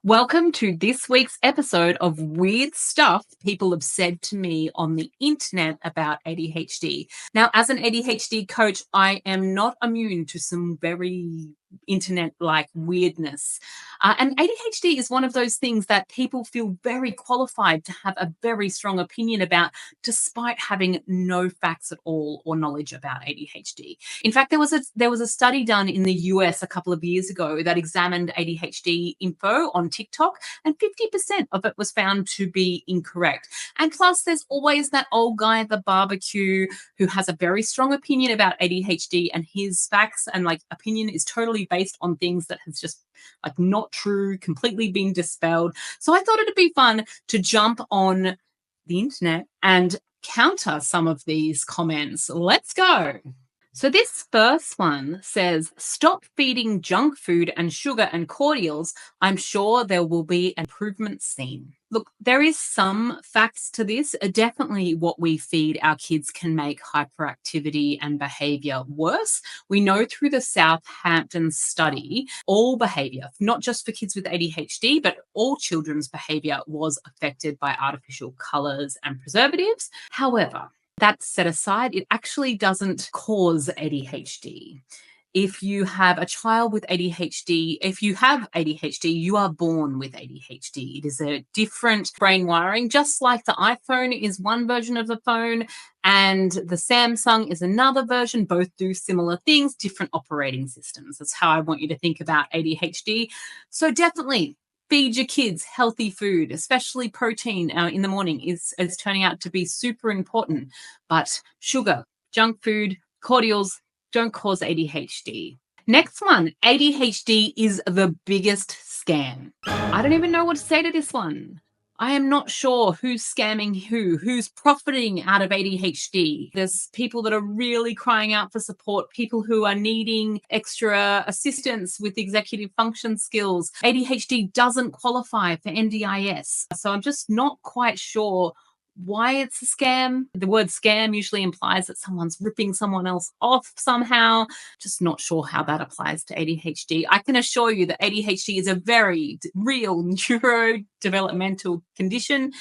Welcome to this week's episode of Weird Stuff People Have Said to Me on the Internet about ADHD. Now, as an ADHD coach, I am not immune to some very internet-like weirdness. And ADHD is one of those things that people feel very qualified to have a very strong opinion about, despite having no facts at all or knowledge about ADHD. In fact, there was a study done in the US a couple of years ago that examined ADHD info on TikTok, and 50% of it was found to be incorrect. And plus, there's always that old guy at the barbecue who has a very strong opinion about ADHD, and his facts and opinion is totally based on things that has just not true, completely been dispelled. So I thought it'd be fun to jump on the internet and counter some of these comments. Let's go. So this first one says, stop feeding junk food and sugar and cordials. I'm sure there will be an improvement seen. Look, there is some facts to this. Definitely what we feed our kids can make hyperactivity and behavior worse. We know through the Southampton study, all behavior, not just for kids with ADHD, but all children's behavior was affected by artificial colors and preservatives. However, that set aside, it actually doesn't cause ADHD. If you have a child with ADHD, if you have ADHD, you are born with ADHD. It is a different brain wiring, just like the iPhone is one version of the phone and the Samsung is another version. Both do similar things, different operating systems. That's how I want you to think about ADHD. So definitely feed your kids healthy food, especially protein in the morning is turning out to be super important. But sugar, junk food, cordials don't cause ADHD. Next one, ADHD is the biggest scam. I don't even know what to say to this one. I am not sure who's scamming who's profiting out of ADHD. There's people that are really crying out for support, people who are needing extra assistance with executive function skills. ADHD doesn't qualify for NDIS. So I'm just not quite sure why it's a scam. The word scam usually implies that someone's ripping someone else off somehow. Just not sure how that applies to ADHD. I can assure you that ADHD is a very real neurodevelopmental condition,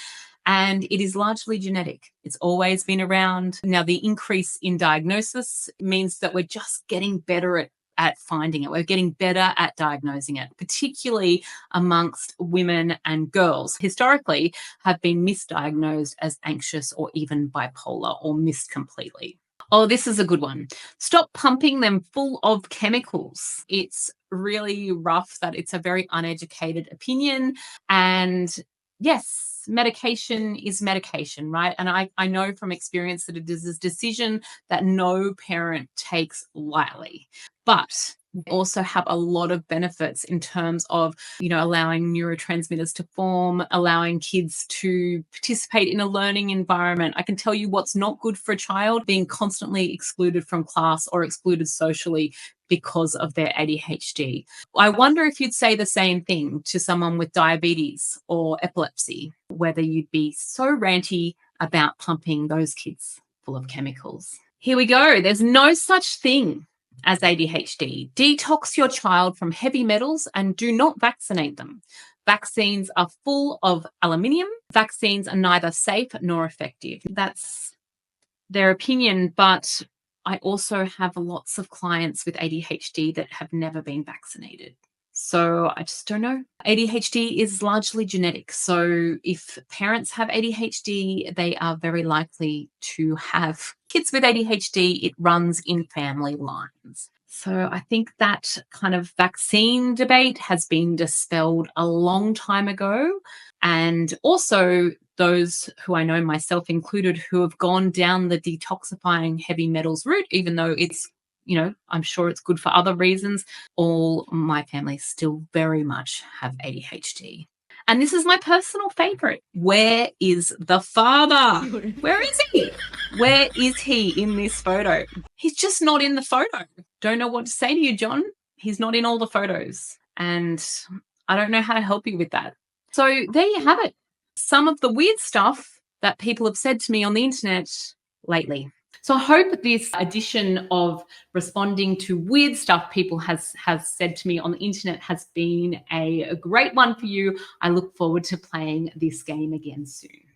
and it is largely genetic. It's always been around. Now, the increase in diagnosis means that we're just getting better at finding it. We're getting better at diagnosing it, particularly amongst women and girls. Historically, have been misdiagnosed as anxious or even bipolar or missed completely. Oh, this is a good one. Stop pumping them full of chemicals. It's really rough that it's a very uneducated opinion. And yes, medication is medication, right? And I know from experience that it is a decision that no parent takes lightly. But also have a lot of benefits in terms of, allowing neurotransmitters to form, allowing kids to participate in a learning environment. I can tell you what's not good for a child: being constantly excluded from class or excluded socially because of their ADHD. I wonder if you'd say the same thing to someone with diabetes or epilepsy, whether you'd be so ranty about pumping those kids full of chemicals. Here we go. There's no such thing as ADHD. Detox your child from heavy metals and do not vaccinate them. Vaccines are full of aluminium. Vaccines are neither safe nor effective. That's their opinion, but I also have lots of clients with ADHD that have never been vaccinated. So I just don't know. ADHD is largely genetic. So if parents have ADHD, they are very likely to have kids with ADHD. It runs in family lines. So I think that kind of vaccine debate has been dispelled a long time ago. And also those who I know, myself included, who have gone down the detoxifying heavy metals route, even though it's, I'm sure it's good for other reasons, all my family still very much have ADHD. And this is my personal favorite. Where is the father? Where is he? Where is he in this photo? He's just not in the photo. Don't know what to say to you, John. He's not in all the photos. And I don't know how to help you with that. So there you have it. Some of the weird stuff that people have said to me on the internet lately. So I hope this edition of responding to weird stuff people has said to me on the internet has been a great one for you. I look forward to playing this game again soon.